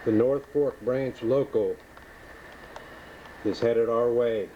The North Fork branch local is headed our way.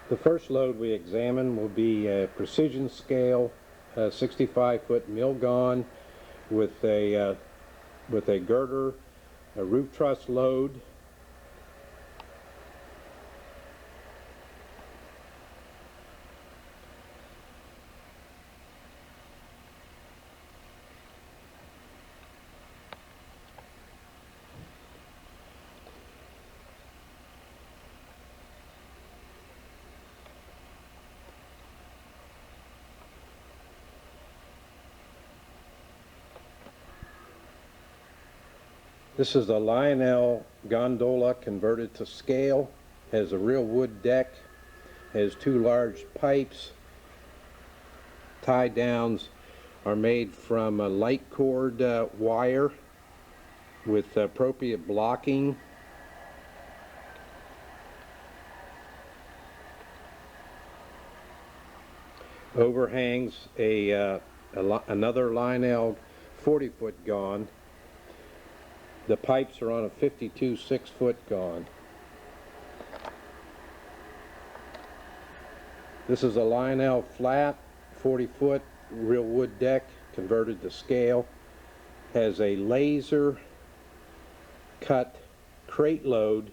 The first load we examine will be a precision scale 65-foot mill gon with a girder, a roof truss load, This is a Lionel gondola converted to scale, has a real wood deck, has two large pipes. Tie downs are made from a light cord wire with appropriate blocking. Overhangs another Lionel 40-foot gon. The pipes are on a 52 6-foot gon. This is a Lionel flat 40-foot real wood deck converted to scale. Has a laser cut crate load,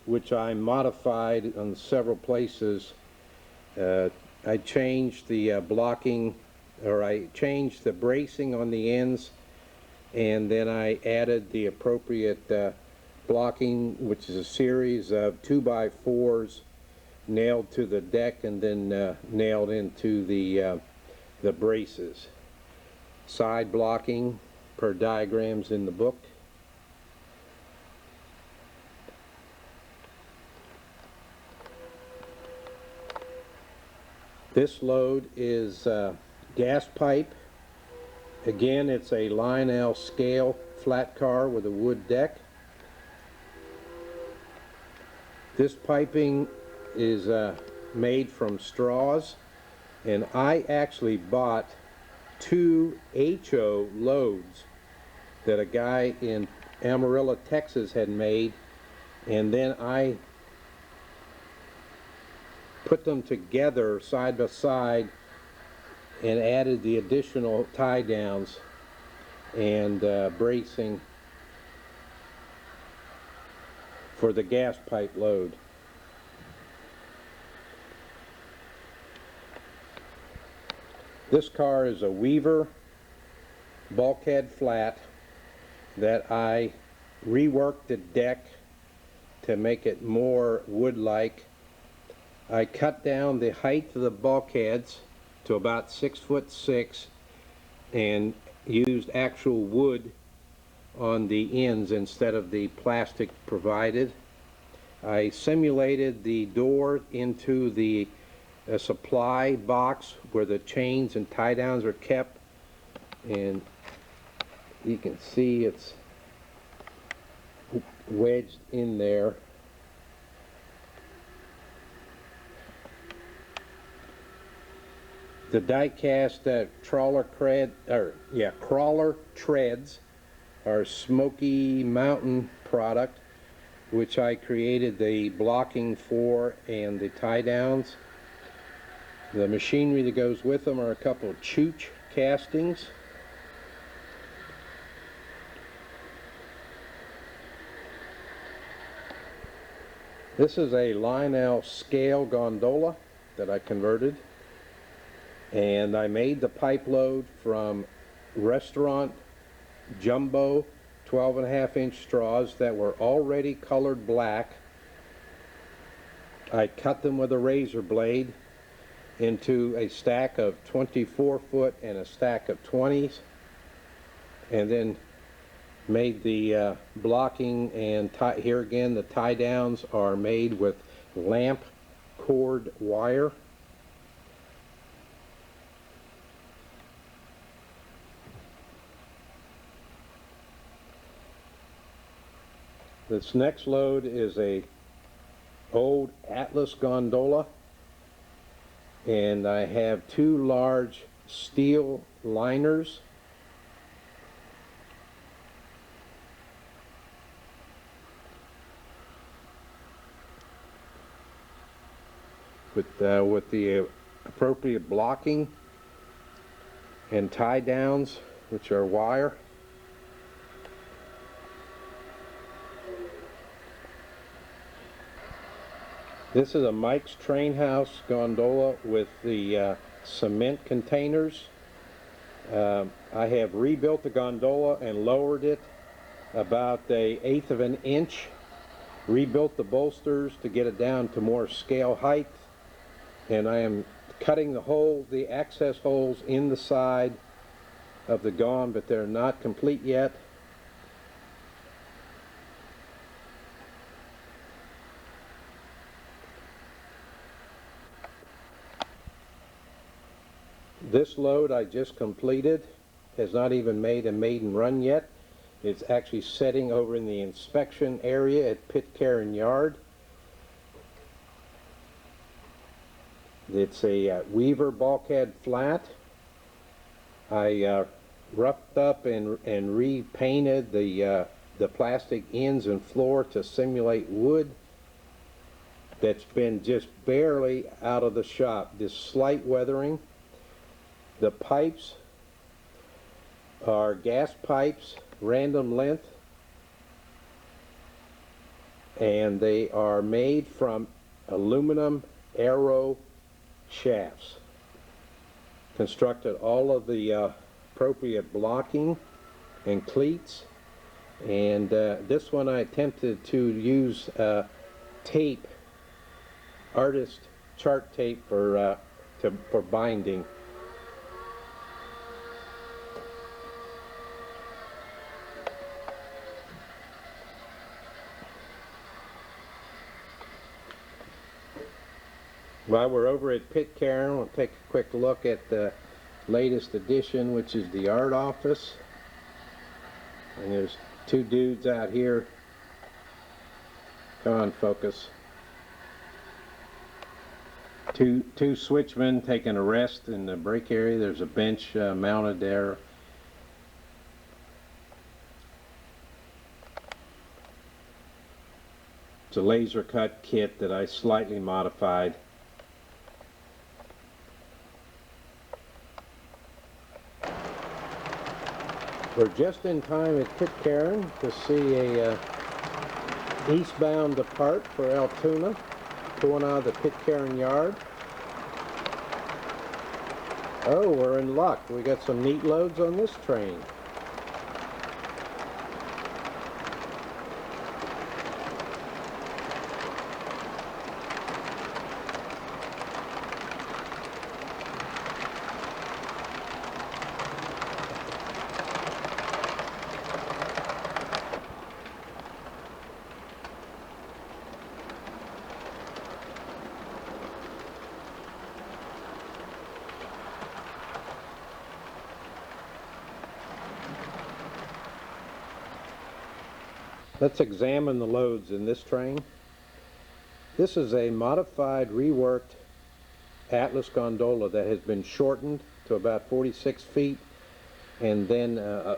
which I modified on several places. I changed the blocking, or I changed the bracing on the ends, and then I added the appropriate blocking, which is a series of 2x4s nailed to the deck and then nailed into the braces. Side blocking per diagrams in the book. This load is gas pipe. Again, it's a Lionel scale flat car with a wood deck. This piping is made from straws, and I actually bought 2 HO loads that a guy in Amarillo, Texas had made, and then I put them together side by side and added the additional tie downs and bracing for the gas pipe load. This car is a Weaver bulkhead flat that I reworked the deck to make it more wood-like. I cut down the height of the bulkheads to about 6'6" and used actual wood on the ends instead of the plastic provided. I simulated the door into the a supply box where the chains and tie downs are kept, and you can see it's wedged in there. The die-cast crawler treads are Smoky Mountain product, which I created the blocking for and the tie downs. The machinery that goes with them are a couple of chooch castings. This is a Lionel scale gondola that I converted, and I made the pipe load from restaurant jumbo 12.5-inch straws that were already colored black. I cut them with a razor blade into a stack of 24-foot and a stack of 20s, and then made the blocking, and here again the tie downs are made with lamp cord wire. This next load is a old Atlas gondola, and I have 2 large steel liners. With the appropriate blocking and tie downs, which are wire. This is a Mike's Train House gondola with the cement containers. I have rebuilt the gondola and lowered it about 1/8 of an inch. Rebuilt the bolsters to get it down to more scale height, and I am cutting the access holes in the side of the Gon, but they're not complete yet. This load I just completed has not even made a maiden run yet. It's actually setting over in the inspection area at Pitcairn Yard. It's a Weaver bulkhead flat. I roughed up and repainted the plastic ends and floor to simulate wood. That's been just barely out of the shop. This slight weathering. The pipes are gas pipes, random length, and they are made from aluminum arrow shafts. Constructed all of the appropriate blocking and cleats, and this one I attempted to use tape, artist chart tape for binding. While we're over at Pitcairn, we'll take a quick look at the latest edition, which is the art office. And there's 2 dudes out here. Come on, focus. Two switchmen taking a rest in the break area. There's a bench mounted there. It's a laser cut kit that I slightly modified. We're just in time at Pitcairn to see a eastbound depart for Altoona, pulling out of the Pitcairn Yard. Oh, we're in luck. We got some neat loads on this train. Let's examine the loads in this train. This is a modified, reworked Atlas gondola that has been shortened to about 46 feet, and then a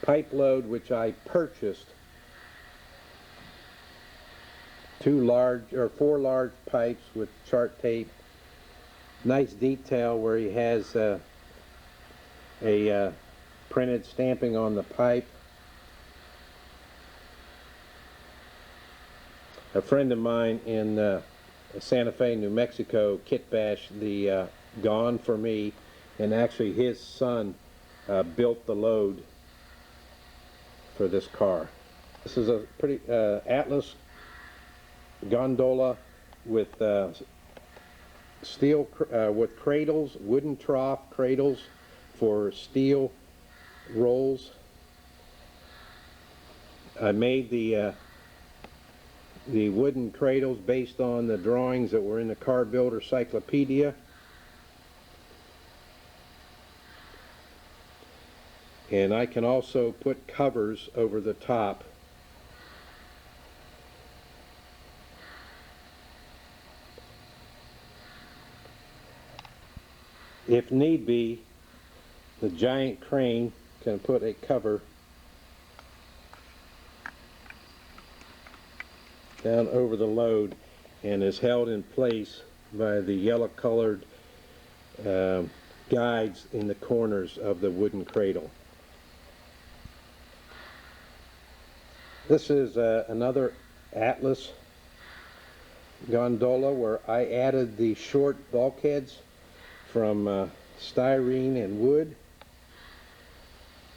pipe load which I purchased, four large pipes with chart tape. Nice detail where he has a printed stamping on the pipe. A friend of mine in Santa Fe, New Mexico, kit bashed the Gon for me, and actually his son built the load for this car. This is a pretty Atlas gondola with steel with cradles, wooden trough cradles for steel rolls. I made the wooden cradles based on the drawings that were in the Car Builder Cyclopedia. And I can also put covers over the top. If need be, the giant crane can put a cover down over the load and is held in place by the yellow colored guides in the corners of the wooden cradle. This is another Atlas gondola where I added the short bulkheads from styrene and wood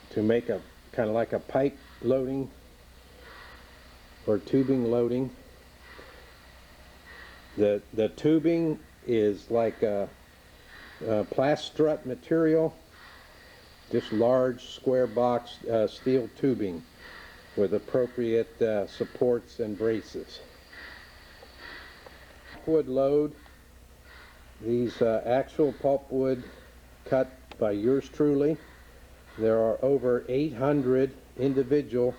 to make a kind of like a pipe loading or tubing loading. The tubing is like a plastrut material, just large square box steel tubing with appropriate supports and braces. Pulpwood load. These actual pulpwood cut by yours truly. There are over 800 individual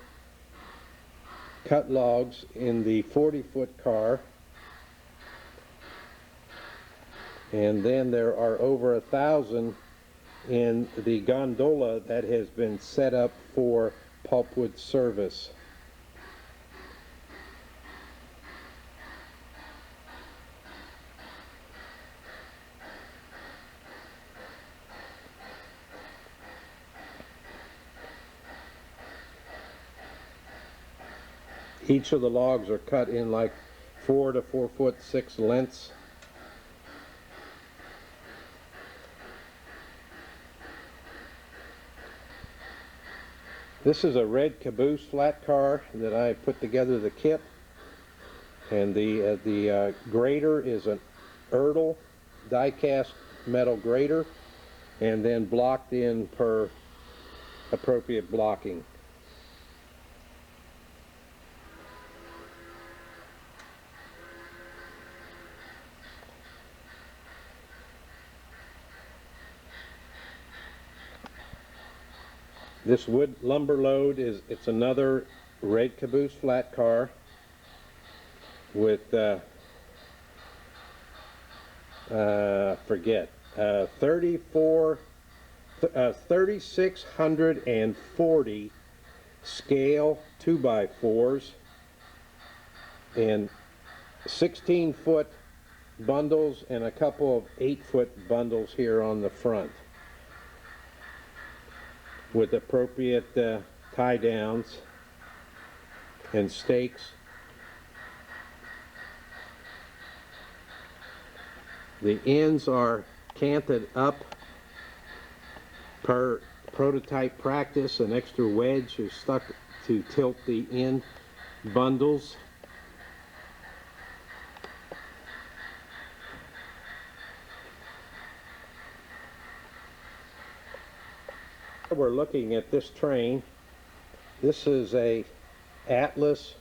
cut logs in the 40-foot car, and then there are over 1,000 in the gondola that has been set up for pulpwood service. Each of the logs are cut in like 4 to 4'6" lengths. This is a red caboose flat car that I put together the kit, and the grater is an Erdl die-cast metal grater, and then blocked in per appropriate blocking. This wood lumber load it's another red caboose flat car with 3,640 scale 2x4s and 16-foot bundles and a couple of 8-foot bundles here on the front, with appropriate tie downs and stakes. The ends are canted up per prototype practice. An extra wedge is stuck to tilt the end bundles. We're looking at this train. This is a Atlas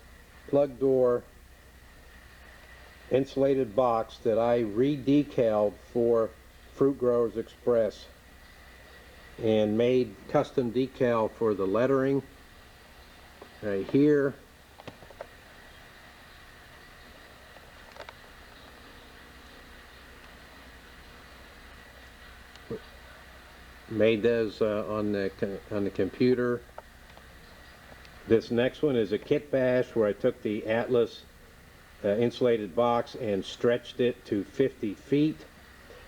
plug door insulated box that I re-decaled for Fruit Growers Express and made custom decal for the lettering right here Made those on the computer. This next one is a kit bash where I took the Atlas insulated box and stretched it to 50 feet,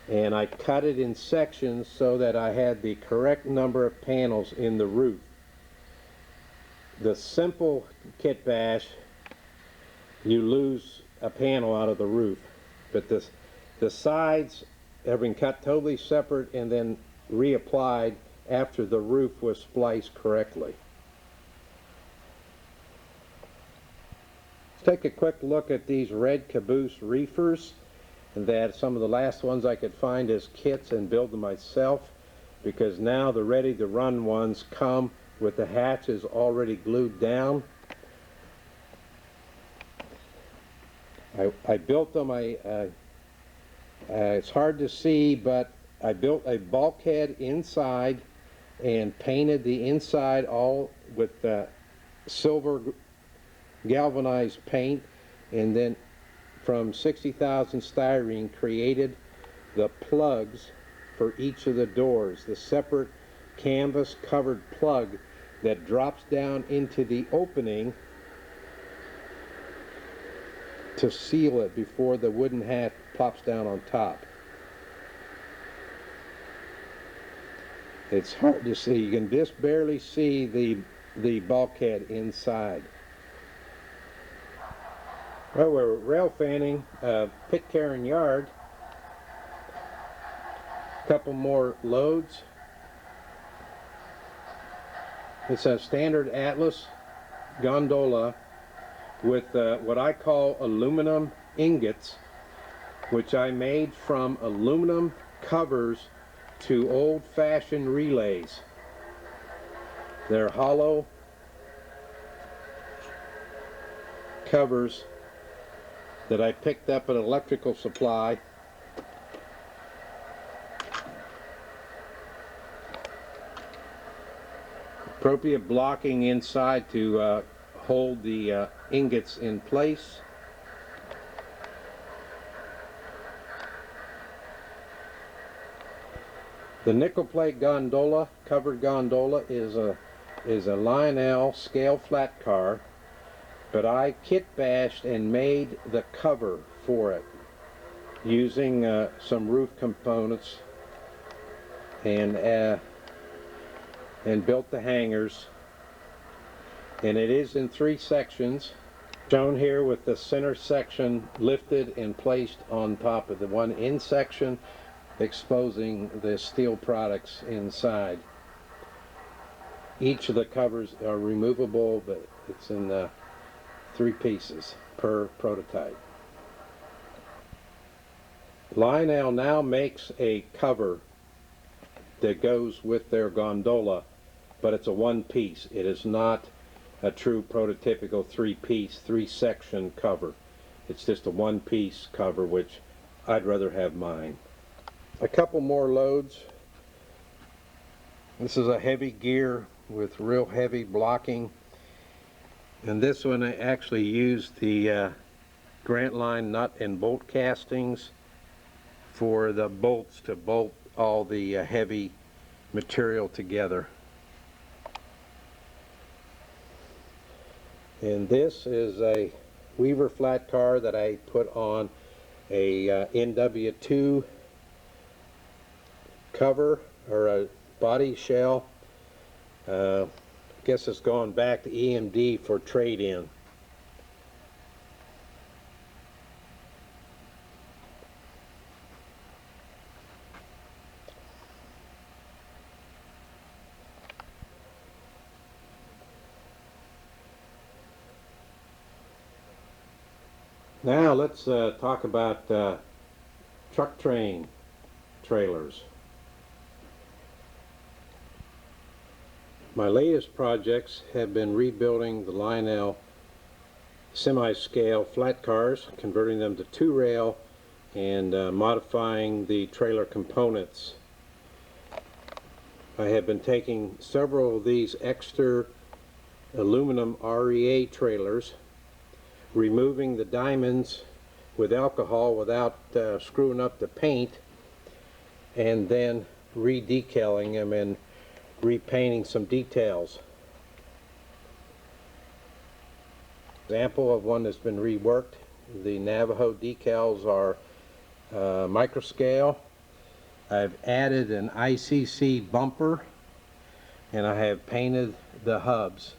and I cut it in sections so that I had the correct number of panels in the roof. The simple kit bash, you lose a panel out of the roof, but the sides have been cut totally separate and then reapplied after the roof was spliced correctly. Let's take a quick look at these red caboose reefers, and that some of the last ones I could find as kits and build them myself, because now the ready to run ones come with the hatches already glued down. I built them. It's hard to see, but I built a bulkhead inside and painted the inside all with silver galvanized paint, and then from 60,000 styrene created the plugs for each of the doors, the separate canvas covered plug that drops down into the opening to seal it before the wooden hat plops down on top. It's hard to see. You can just barely see the bulkhead inside. Well, we're rail fanning Pitcairn Yard. A couple more loads. It's a standard Atlas gondola with what I call aluminum ingots, which I made from aluminum covers to old-fashioned relays. They're hollow covers that I picked up at an electrical supply. Appropriate blocking inside to hold the ingots in place. The nickel plate gondola, covered gondola, is a Lionel scale flat car, but I kit bashed and made the cover for it using some roof components and built the hangers. And it is in 3 sections, shown here with the center section lifted and placed on top of the one in section, exposing the steel products inside. Each of the covers are removable, but it's in 3 pieces per prototype. Lionel now makes a cover that goes with their gondola, but it's a 1-piece. It is not a true prototypical 3-piece, 3-section cover. It's just a 1-piece cover, which I'd rather have mine. A couple more loads. This is a heavy gear with real heavy blocking, and this one I actually used the Grant Line nut and bolt castings for the bolts to bolt all the heavy material together. And this is a Weaver flat car that I put on a NW2 cover, or a body shell. I guess it's going back to EMD for trade-in. Now let's talk about truck train trailers. My latest projects have been rebuilding the Lionel semi-scale flat cars, converting them to 2-rail, and modifying the trailer components. I have been taking several of these extra aluminum REA trailers, removing the diamonds with alcohol without screwing up the paint, and then re-decaling them and repainting some details. Example of one that's been reworked. The Navajo decals are micro scale. I've added an ICC bumper and I have painted the hubs.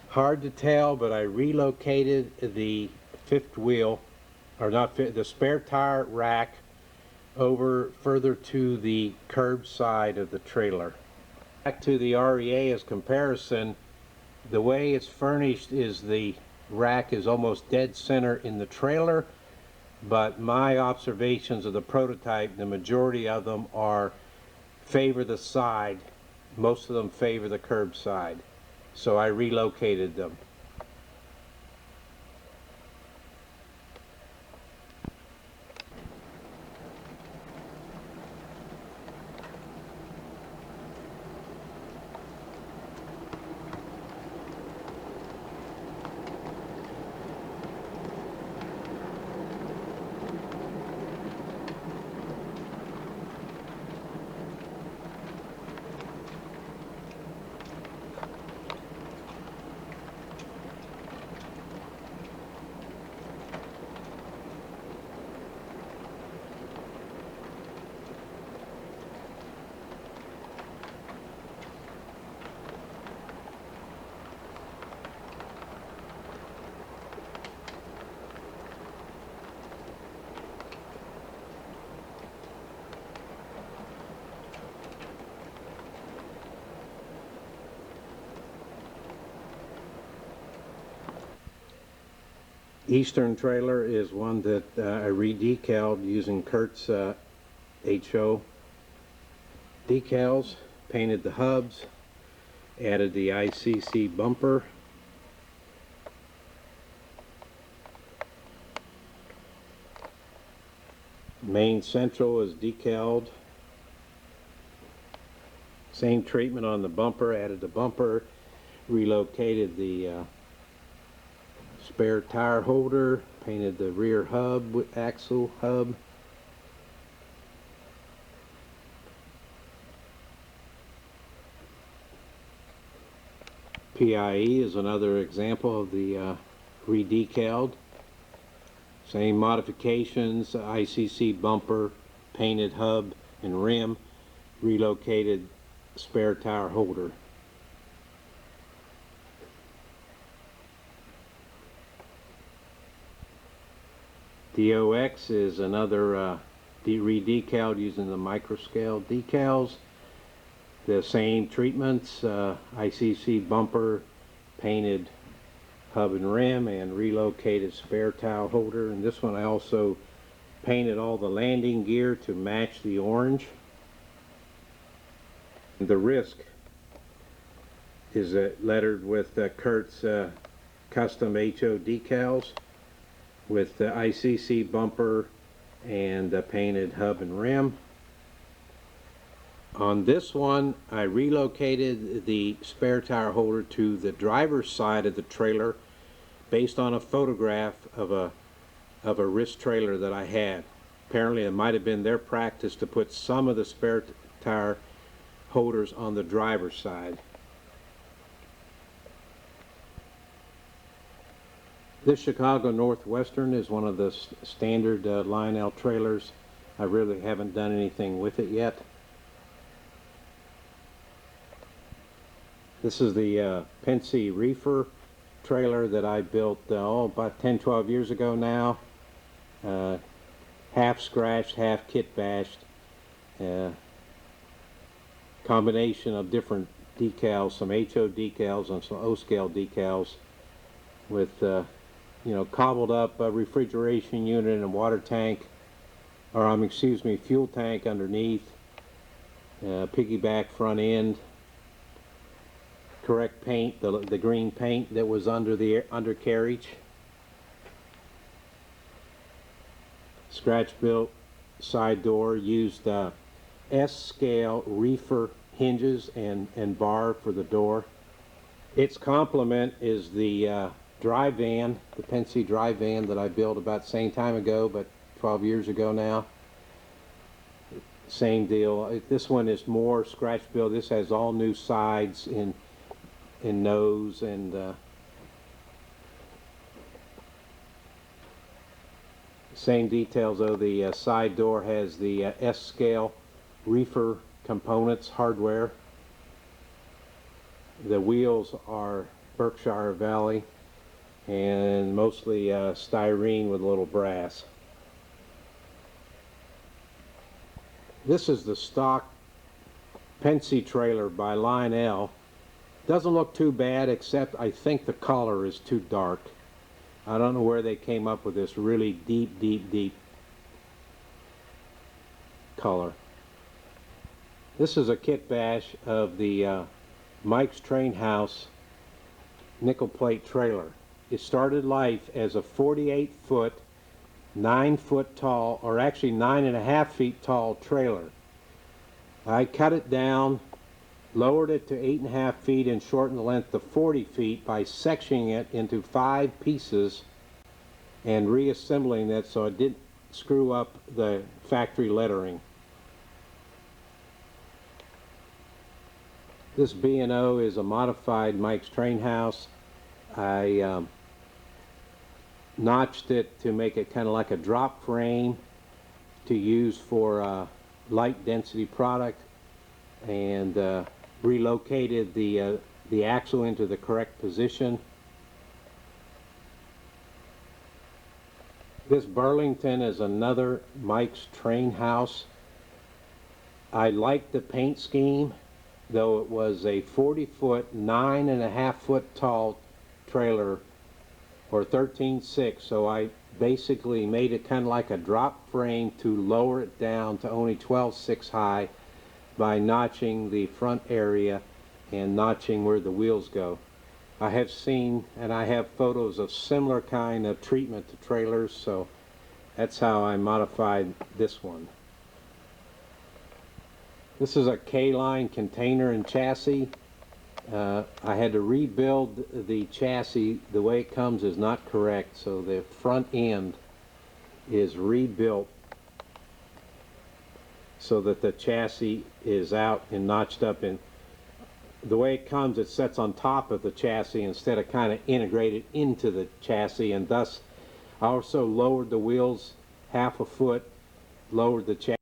Hard to tell, but I relocated the fifth wheel, or not fifth, the spare tire rack over further to the curb side of the trailer. Back to the REA as comparison, the way it's furnished is the rack is almost dead center in the trailer, but my observations of the prototype, the majority of them favor the side. Most of them favor the curb side. So I relocated them. Eastern trailer is one that I re-decaled using Kurt's HO decals, painted the hubs, added the ICC bumper, main central is decaled, same treatment on the bumper, added the bumper, relocated the spare tire holder, painted the rear hub with axle hub. PIE is another example of the re-decaled. Same modifications, ICC bumper, painted hub and rim, relocated spare tire holder. DOX is another re-decaled using the micro scale decals. The same treatments, ICC bumper, painted hub and rim, and relocated spare tire holder. And this one I also painted all the landing gear to match the orange. The Risk is lettered with Kurt's custom HO decals, with the ICC bumper and the painted hub and rim. On this one, I relocated the spare tire holder to the driver's side of the trailer based on a photograph of a wrist trailer that I had. Apparently it might have been their practice to put some of the spare tire holders on the driver's side. This Chicago Northwestern is one of the standard Lionel trailers. I really haven't done anything with it yet. This is the Pensy reefer trailer that I built about 10-12 years ago now. Half scratched, half kit bashed. Combination of different decals, some HO decals and some O-scale decals, with cobbled up refrigeration unit and water tank, or excuse me, fuel tank underneath, piggyback front end, correct paint, the green paint that was under the undercarriage, scratch built side door, used S-scale reefer hinges and bar for the door. Its complement is the dry van, the Pensy dry van that I built about the same time ago, but 12 years ago now. same deal. This one is more scratch build. This has all new sides in nose, and same details though. The side door has the S-scale reefer components hardware. The wheels are Berkshire Valley and mostly styrene with a little brass. This is the stock Pensy trailer by Lionel. Doesn't look too bad, except I think the color is too dark. I don't know where they came up with this really deep color. This is a kit bash of the Mike's Train House nickel plate trailer. It started life as a 48-foot, 9-foot tall, or actually 9.5 feet tall trailer. I cut it down, lowered it to 8.5 feet, and shortened the length to 40 feet by sectioning it into 5 pieces and reassembling it so it didn't screw up the factory lettering. This B&O is a modified Mike's Train House. I notched it to make it kind of like a drop frame to use for light density product, and relocated the axle into the correct position. This Burlington is another Mike's Train House. I like the paint scheme, though it was a 40-foot, 9.5 foot tall trailer, or 13.6, so I basically made it kind of like a drop frame to lower it down to only 12.6 high by notching the front area and notching where the wheels go. I have seen and I have photos of similar kind of treatment to trailers, so that's how I modified this one. This is a K-line container and chassis. I had to rebuild the chassis. The way it comes is not correct, so the front end is rebuilt so that the chassis is out and notched up. And the way it comes, it sets on top of the chassis instead of kind of integrated into the chassis, and thus I also lowered the wheels 1/2 foot, lowered the chassis